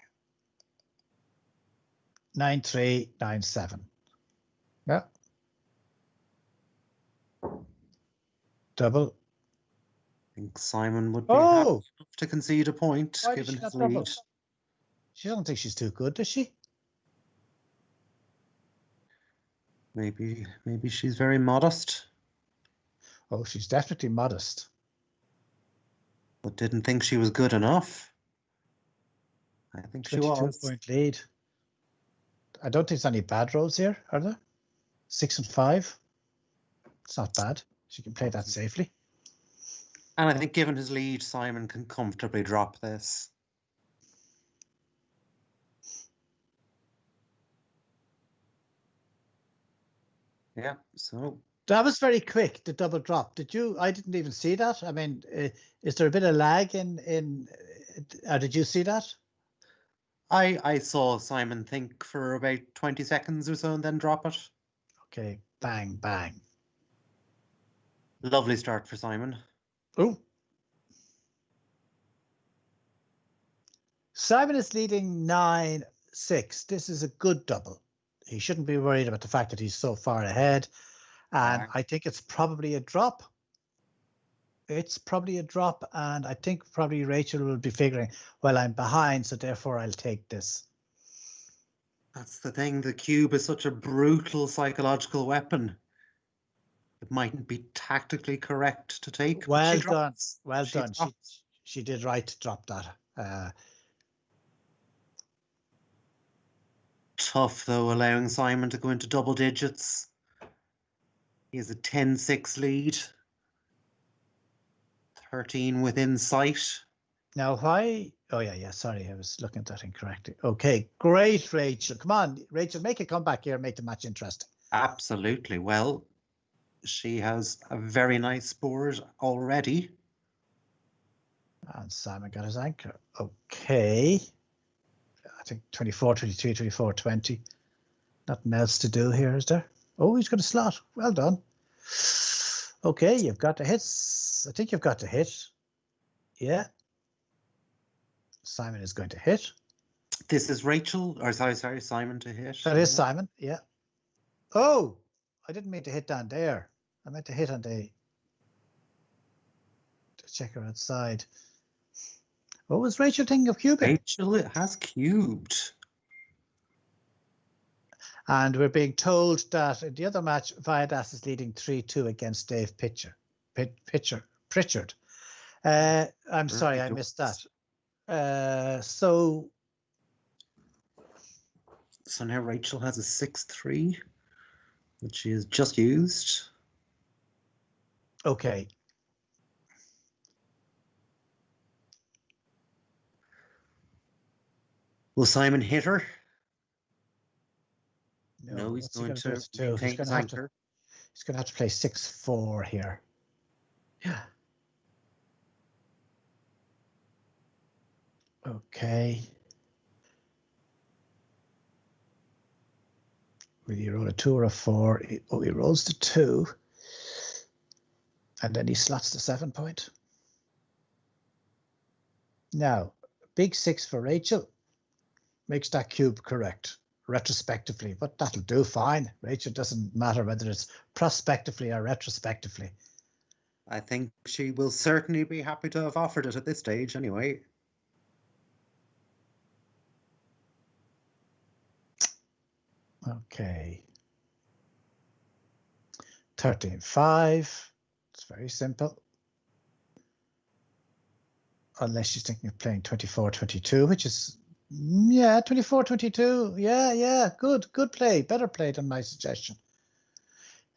9-3, 9-7. Yeah. Double. I think Simon would be Oh! happy enough to concede a point, Why did given she his not double? lead. She doesn't think she's too good, does she? Maybe she's very modest, Oh, she's definitely modest. but didn't think she was good enough. I think she was. 22-point lead. I don't think there's any bad rolls here, are there? 6 and 5. It's not bad. She can play that safely. And I think given his lead, Simon can comfortably drop this. Yeah, so That was very quick, the double drop. Did you? I didn't even see that. I mean, is there a bit of lag in did you see that? I saw Simon think for about 20 seconds or so and then drop it. Okay, bang, bang. Lovely start for Simon. Oh. Simon is leading 9-6. This is a good double. He shouldn't be worried about the fact that he's so far ahead. And I think it's probably a drop. It's probably a drop. And I think probably Rachel will be figuring, well, I'm behind, so therefore I'll take this. That's the thing. The cube is such a brutal psychological weapon. It mightn't be tactically correct to take. Well done. Well done. Drops. She did right to drop that. Tough, though, allowing Simon to go into double digits. He has a 10-6 lead. 13 within sight. Now, why? Oh, yeah. Sorry, I was looking at that incorrectly. Okay, great, Rachel. Come on, Rachel, make a comeback here and make the match interesting. Absolutely. Well, she has a very nice board already. And Simon got his anchor. Okay. I think 24, 23, 24, 20. Nothing else to do here, is there? Oh, he's got a slot. Well done. Okay, you've got the hits. I think you've got the hit. Yeah. Simon is going to hit. This is Rachel, or sorry, Simon to hit. That is Simon, yeah. Oh, I didn't mean to hit down there. I meant to hit on the checker outside. What was Rachel thinking of cubing? Rachel has cubed. And we're being told that in the other match, Viadas is leading 3-2 against Dave Pritchard. I'm sorry, I missed that. So now Rachel has a 6-3, which she has just used. Okay. Will Simon hit her? No, he's going to do? maintain his anchor. He's going to have to play 6-4 here. Yeah. Okay. Will he roll a 2 or a 4? He rolls the 2. And then he slots the 7 point. Now, big 6 for Rachel makes that cube correct retrospectively, but that'll do fine. Rachel, doesn't matter whether it's prospectively or retrospectively. I think she will certainly be happy to have offered it at this stage anyway. Okay. 13-5. It's very simple. Unless she's thinking of playing 24-22, which is, yeah, 24-22. Yeah, good play. Better play than my suggestion.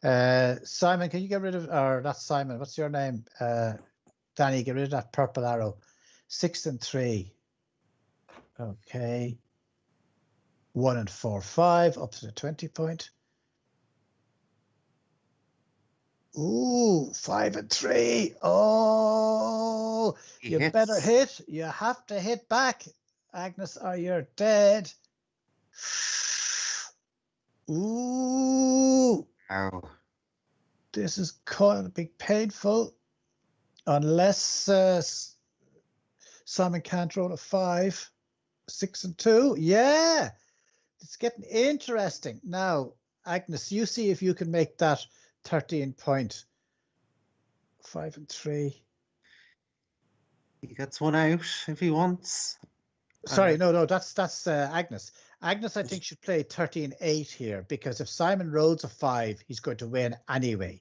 Simon, can you get rid of, or not Simon, what's your name? Danny, get rid of that purple arrow. 6-3. Okay. 1-4-5 up to the 20 point. Ooh, 5-3. Oh, you better hit. You have to hit back, Agnes, or you're dead. Ooh. Ow. This is going to be painful. Unless Simon can't roll a 5. 6-2. Yeah. It's getting interesting. Now, Agnes, you see if you can make that 13 point. 5-3. He gets one out if he wants. Sorry, no, that's Agnes. Agnes, I think, should play 13-8 here, because if Simon rolls a 5, he's going to win anyway.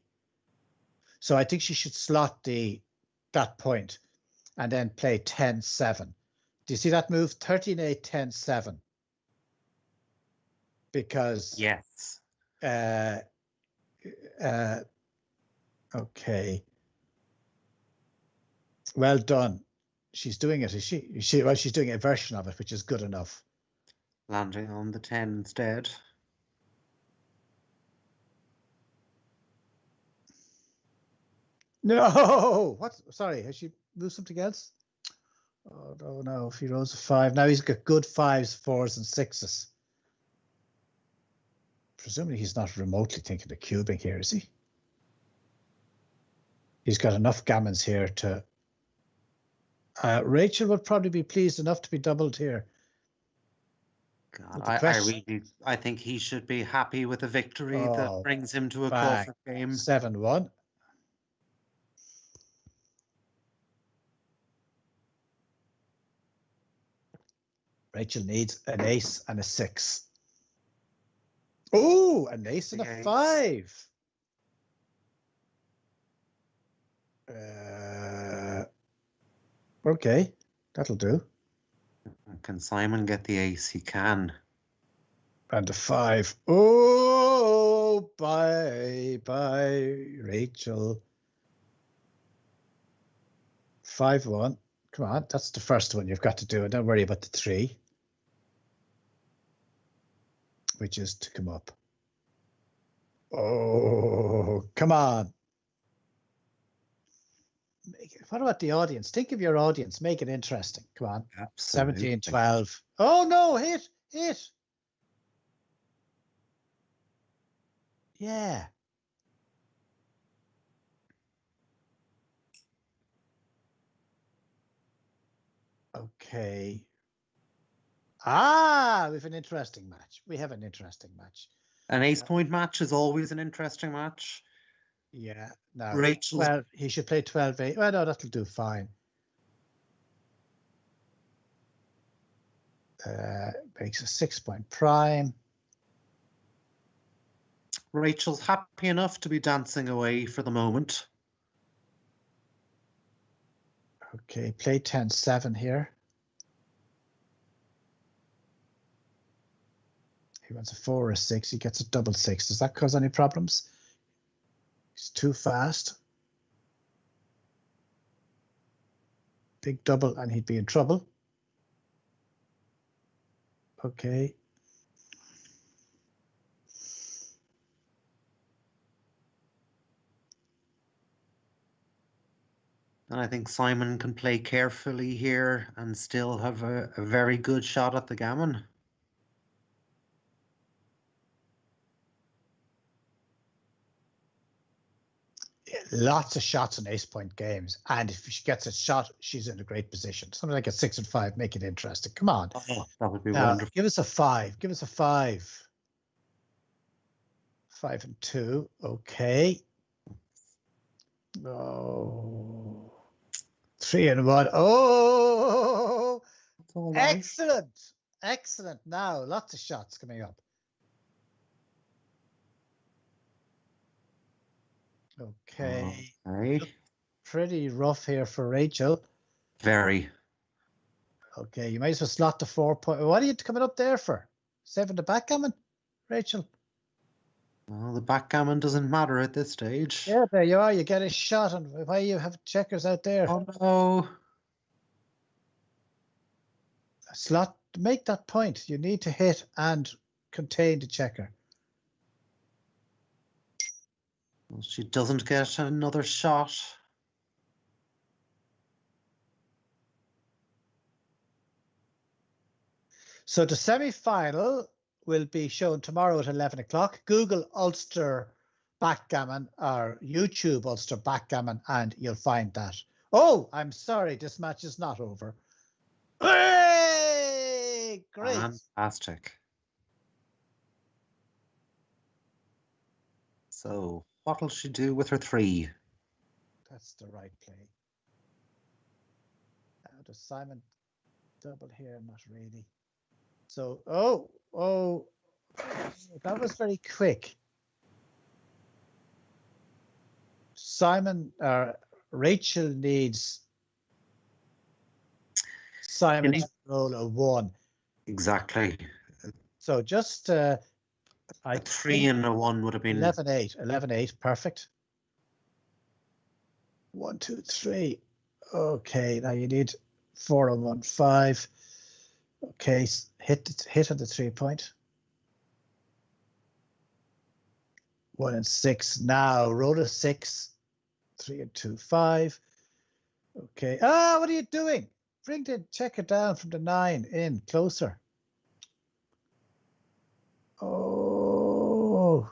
So I think she should slot that point and then play 10-7. Do you see that move? 13-8, 10-7. Because yes. Okay. Well done. She's doing it, is she? Well, she's doing a version of it, which is good enough. Landing on the 10 instead. No! What? Sorry, has she moved something else? Oh, no. If he rolls a 5. Now he's got good 5s, 4s, and 6s. Presumably he's not remotely thinking of cubing here, is he? He's got enough gammons here to... Rachel would probably be pleased enough to be doubled here. God, I think he should be happy with a victory that brings him to a Crawford game. 7-1. Rachel needs an ace and a 6. Oh, an ace and a 5. Okay, that'll do. Can Simon get the ace? He can. And a 5. Oh, bye, Rachel. 5-1. Come on, that's the first one you've got to do. And don't worry about the 3, which is to come up. Oh, come on. What about the audience? Think of your audience. Make it interesting. Come on. Absolutely. 17-12. Oh, no, hit. Yeah. Okay. We have an interesting match. An ace point match is always an interesting match. Yeah. Now, Rachel. Well, he should play 12-8. Well, no, that'll do fine. Makes a 6-point prime. Rachel's happy enough to be dancing away for the moment. Okay, play 10-7 here. He wants a 4 or a 6. He gets a double 6. Does that cause any problems? He's too fast. Big double, and he'd be in trouble. Okay. And I think Simon can play carefully here and still have a very good shot at the gammon. Lots of shots in ace point games, and if she gets a shot, she's in a great position. Something like a 6 and 5, make it interesting. Come on. Oh, that would be Now, wonderful. give us a 5. Give us a 5. 5 and 2. Okay. Oh. 3 and 1. Oh, All right. excellent. Excellent. Now, lots of shots coming up. Okay. Okay. Pretty rough here for Rachel. Very. Okay, you might as well slot the 4 point. What are you coming up there for? Saving the backgammon, Rachel? Well, the backgammon doesn't matter at this stage. Yeah, there you are. You get a shot. And why you have checkers out there? Oh no. Slot, make that point. You need to hit and contain the checker. Well, she doesn't get another shot. So the semi-final will be shown tomorrow at 11 o'clock. Google Ulster Backgammon or YouTube Ulster Backgammon, and you'll find that. Oh, I'm sorry. This match is not over. Hey, great. Fantastic. So, what'll she do with her 3? That's the right play. Now, does Simon double here? Not really. So, oh, that was very quick. Simon, Rachel needs Simon to roll a 1. Exactly. So just A 3 and a 1 would have been 11-8. 11-8, perfect. 1, 2, 3. Okay, now you need 4 and 1, 5. Okay, hit at the 3 point. 1 and 6. Now roll a 6. 3 and 2, 5. Okay. Ah, what are you doing? Bring the checker down from the 9 in closer. Oh.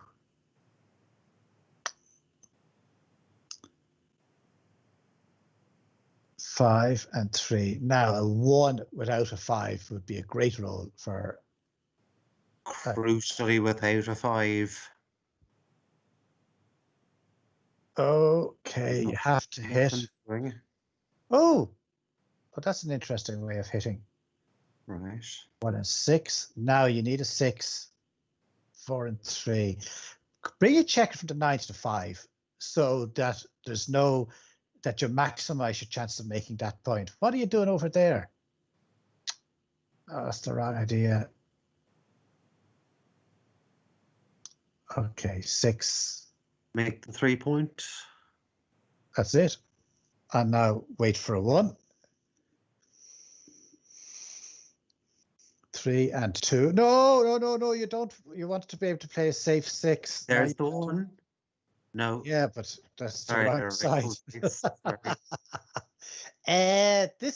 Five and 3. Now a 1 without a 5 would be a great roll for. crucially without a 5. Okay, you have to hit. Oh, that's an interesting way of hitting. Right. 1 and 6. Now you need a 6. 4 and 3. Bring your checker from the 9 to the 5 so that there's no, that you maximize your chance of making that point. What are you doing over there? Oh, that's the wrong idea. Okay, 6. Make the 3 point. That's it. And now wait for a 1. 3 and 2. No, you don't. You want to be able to play a safe 6. There's the 1. No. Yeah, but that's the Sorry, wrong side. This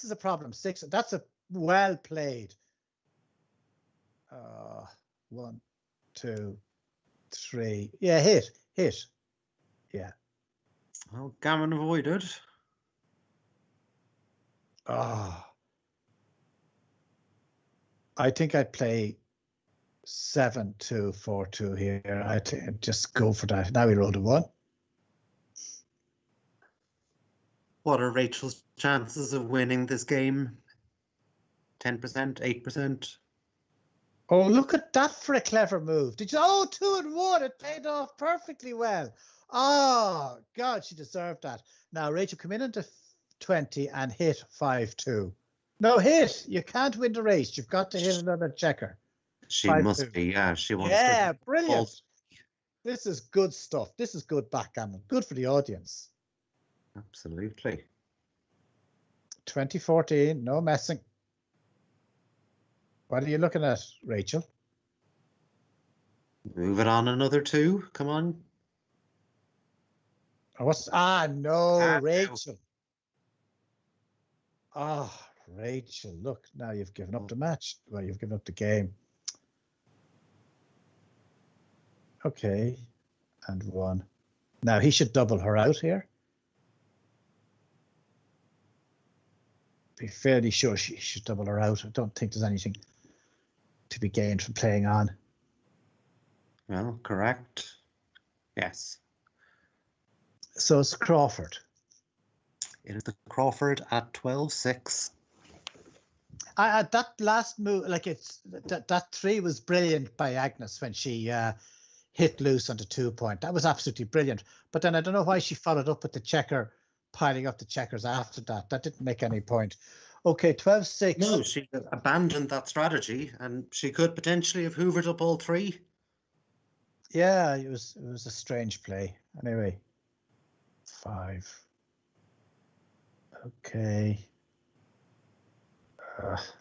is a problem. 6. That's a well played. 1, 2, 3. Yeah, hit. Yeah. Well, gammon avoided. I think I'd play 7-2, 4-2 here. I'd just go for that. Now we rolled a 1. What are Rachel's chances of winning this game? 10%, 8%? Oh, look at that for a clever move. Did you? Oh, 2 and 1. It paid off perfectly well. Oh, God, she deserved that. Now, Rachel, come in into 20 and hit 5-2. No, hit. You can't win the race. You've got to hit another checker. She 5-2. must be, yeah. She wants to Yeah, hit brilliant. all. This is good stuff. This is good backgammon. Good for the audience. Absolutely. 2014, no messing. What are you looking at, Rachel? Move it on another 2. Come on. What's no, No. Rachel. Ah, Rachel, look, now you've given up the match. Well, you've given up the game. Okay, and 1. Now he should double her out here. Be fairly sure she should double her out. I don't think there's anything to be gained from playing on. Well, correct. Yes. So it's Crawford. It is the Crawford at 12-6. That last move, like that 3 was brilliant by Agnes when she hit loose on the 2 point. That was absolutely brilliant. But then I don't know why she followed up with the checker, piling up the checkers after that. That didn't make any point. Okay, 12-6. No, she abandoned that strategy, and she could potentially have hoovered up all 3. Yeah, it was a strange play. Anyway, 5. Okay.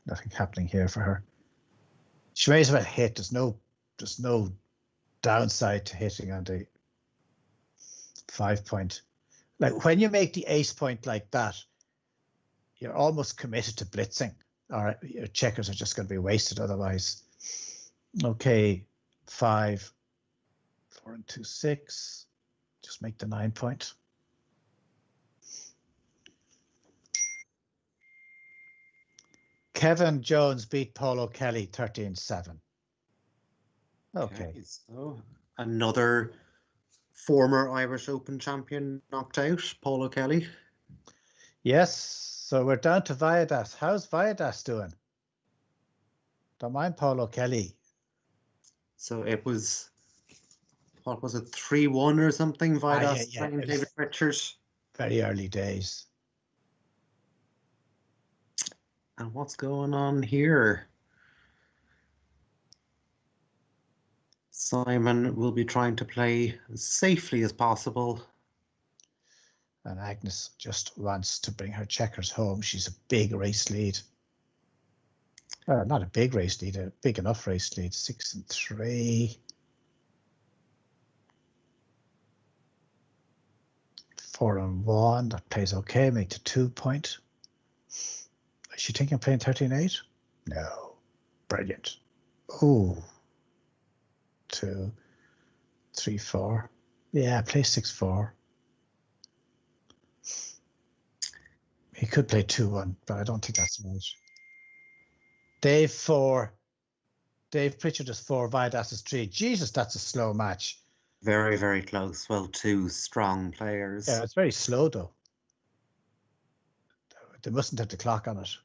Nothing happening here for her. She may as well hit. There's no downside to hitting on the 5 point. Like when you make the ace point like that, you're almost committed to blitzing, or your checkers are just going to be wasted otherwise. Okay, 5, 4 and 2, 6. Just make the 9 point. Kevin Jones beat Paulo Kelly 13-7. Okay. So another former Irish Open champion knocked out, Paulo Kelly. Yes, so we're down to Viadas. How's Viadas doing? Don't mind Paulo Kelly. So it was, what was it, 3-1 or something? Vidas Yeah. playing David Richards. Very early days. And what's going on here? Simon will be trying to play as safely as possible. And Agnes just wants to bring her checkers home. She's a big race lead. Not a big race lead, a big enough race lead. 6 and 3. 4 and 1. That plays okay. Make the 2 point. Is she thinking of playing 13-8? No. Brilliant. Oh. 2, 3, 4. Yeah, play 6-4. He could play 2-1, but I don't think that's right. Dave 4. Dave Pritchard is 4. Viadas is 3. Jesus, that's a slow match. Very, very close. Well, 2 strong players. Yeah, it's very slow though. They mustn't have the clock on it.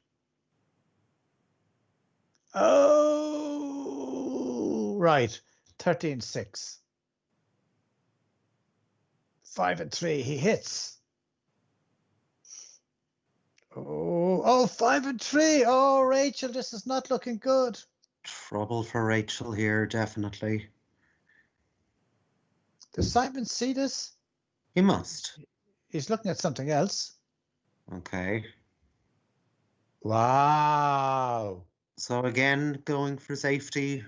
Oh, right. 13-6. 5 and 3. He hits. Oh, 5 and 3. Oh, Rachel, this is not looking good. Trouble for Rachel here, definitely. Does Simon see this? He must. He's looking at something else. Okay. Wow. So again, going for safety.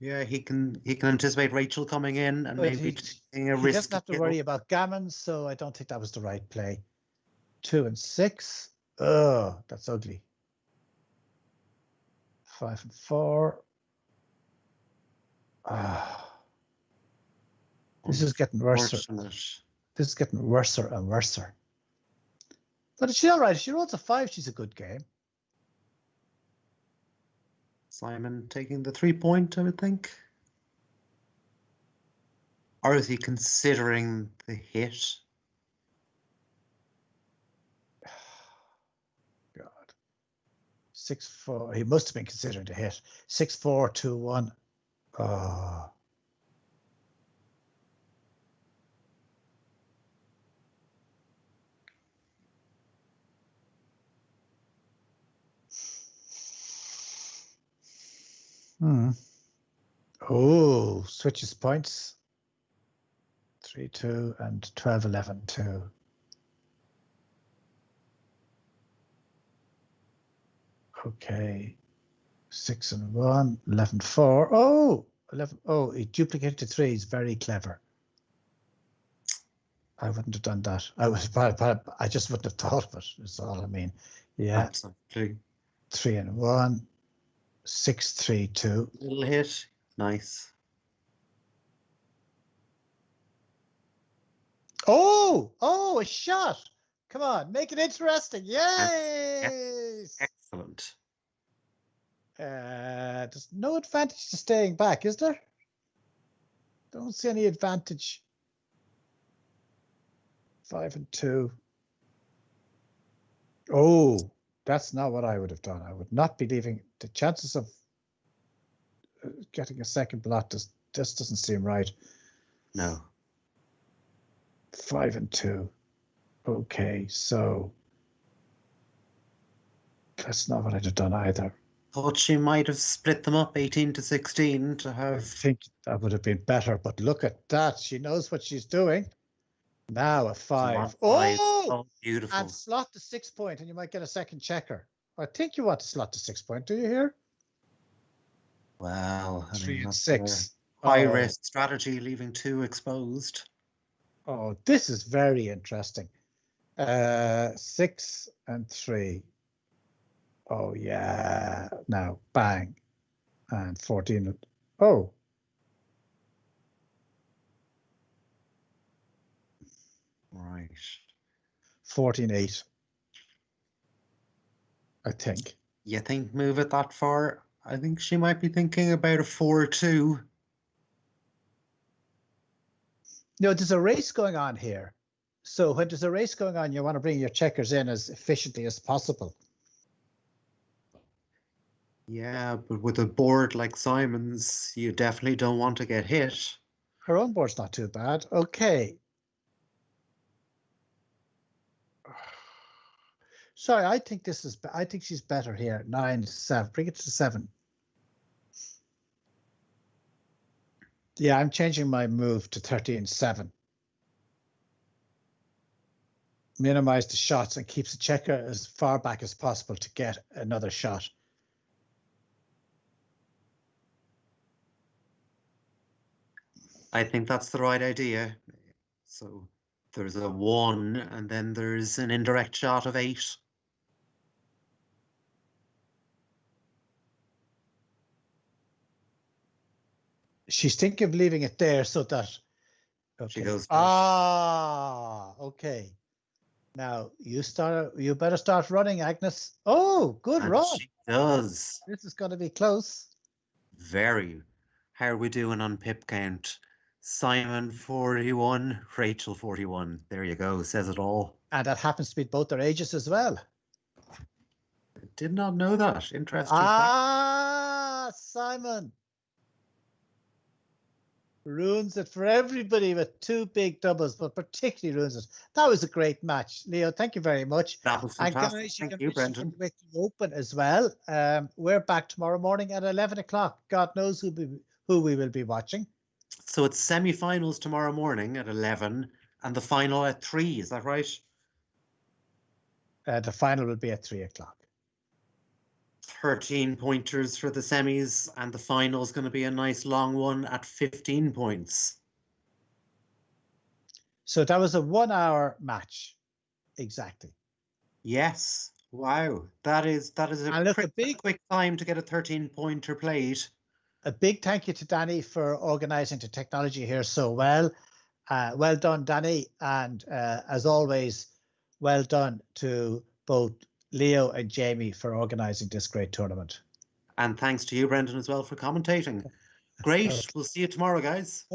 Yeah, he can anticipate Rachel coming in and But maybe taking a he doesn't risky have to kill. worry about gammon, so I don't think that was the right play. 2 and 6. Oh, that's ugly. 5 and 4. This is getting worse. This is getting worse and worse. But she's all right. She rolls a 5. She's a good game. Simon taking the 3 point, I would think. Or is he considering the hit? God. 6-4. He must have been considering to hit. 6-4, 2-1. Oh. Oh, switches points. 3-2 and 12-11 2. Okay. 6-1, 11-4. Oh, 11. Oh, he duplicated to 3. He's very clever. I wouldn't have done that. I just wouldn't have thought of it. That's all I mean. Yeah. Absolutely. 3-1. 6-3-2. Little hit. Nice. Oh, a shot. Come on, make it interesting. Yes. Excellent. There's no advantage to staying back, is there? Don't see any advantage. 5-2. Oh, that's not what I would have done. I would not be leaving. The chances of getting a second blot just doesn't seem right. No. 5-2. Okay, so that's not what I'd have done either. Thought she might have split them up 18-16 to have. I think that would have been better, but look at that. She knows what she's doing. Now a 5. Oh, beautiful. And slot the 6 point, and you might get a second checker. I think you want to slot the 6 point, do you hear? Well, 3 and 6. High risk strategy, leaving 2 exposed. Oh, this is very interesting. 6 and 3. Oh, yeah. Now, bang. And 14. Oh. Right. 14-8. I think. You think move it that far? I think she might be thinking about a 4-2. No, there's a race going on here. So when there's a race going on, you want to bring your checkers in as efficiently as possible. Yeah, but with a board like Simon's, you definitely don't want to get hit. Her own board's not too bad. Okay. Sorry, I think she's better here. 9-7. Bring it to 7. Yeah, I'm changing my move to 13-7. Minimize the shots and keeps the checker as far back as possible to get another shot. I think that's the right idea. So there's a 1 and then there's an indirect shot of 8. She's thinking of leaving it there so that She goes. Okay. Now you better start running, Agnes. Oh, good run. She does. This is going to be close. Very. How are we doing on pip count? Simon 41, Rachel 41. There you go. Says it all. And that happens to be both their ages as well. I did not know that. Interesting. Simon ruins it for everybody with 2 big doubles, but particularly ruins it. That was a great match, Leo. Thank you very much. That was fantastic. And guys, Thank you, Brendan. With the Open as well. We're back tomorrow morning at 11 o'clock. God knows who we will be watching. So it's semi-finals tomorrow morning at 11 and the final at 3. Is that right? The final will be at 3 o'clock. 13 pointers for the semis, and the final is going to be a nice long one at 15 points. So that was a 1 hour match. Exactly. Yes. Wow. That is a quick time to get a 13-pointer played. A big thank you to Danny for organizing the technology here so well. Well done, Danny. And as always, well done to both Leo and Jamie for organizing this great tournament. And thanks to you, Brendan, as well for commentating. Great. We'll see you tomorrow, guys.